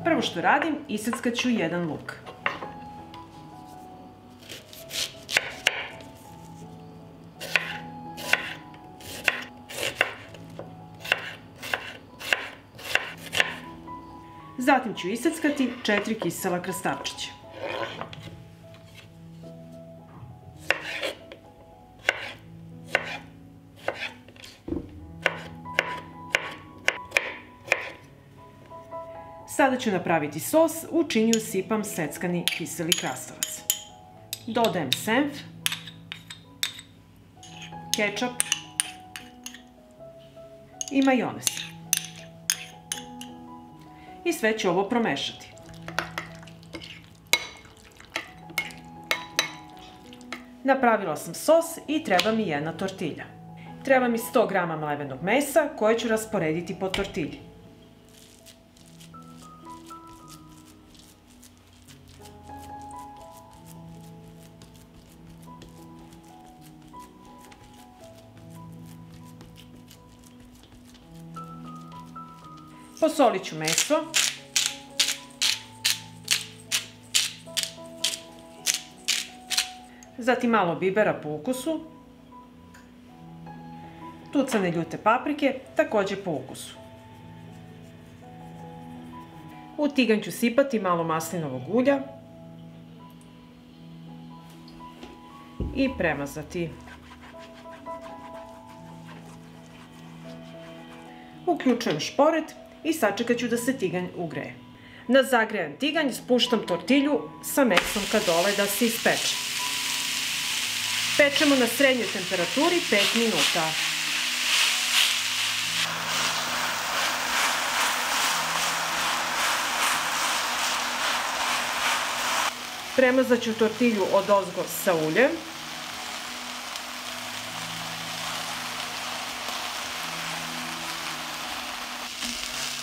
Prvo što radim, iseckaću jedan luk. Zatim ću iseckati 4 kisela krastavčića. Sada ću napraviti sos, u činiju sipam seckani kiseli krastavac. Dodajem senf, kečap i majonez. I sve ću ovo promešati. Napravila sam sos i treba mi jedna tortilja. Treba mi 100 g mlevenog mesa koje ću rasporediti po tortilji. Posolit ću meso. Zatim malo bibera po ukusu. Tucane ljute paprike, također po ukusu. U tiganj ću sipati malo maslinovog ulja i premazati. Uključujem šporet i sačekat ću da se tiganj ugreje. Na zagrejan tiganj spuštam tortilju sa mesom ka dole da se ispeče. Pečemo na srednjoj temperaturi 5 minuta. Premazat ću tortilju odozgo sa uljem.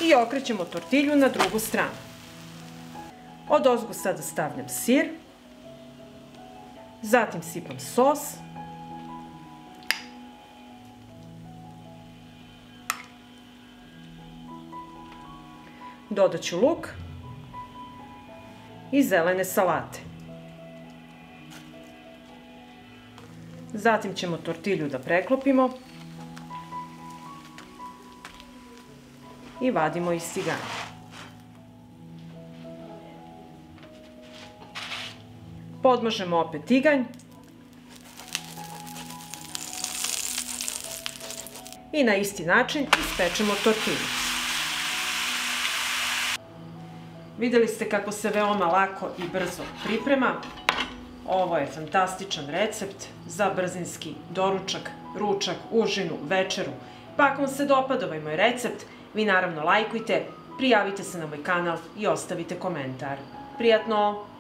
I okrećemo tortilju na drugu stranu. Odozgo sada stavljam sir. Zatim sipam sos. Dodat ću luk i zelene salate. Zatim ćemo tortilju da preklopimo i vadimo iz tiganja. Podmažemo opet tiganj i na isti način ispečemo tortilju. Vidjeli ste kako se veoma lako i brzo priprema. Ovo je fantastičan recept za brzinski doručak, ručak, užinu, večeru. Pa ako vam se dopada ovaj moj recept, vi naravno lajkujte, prijavite se na moj kanal i ostavite komentar. Prijatno!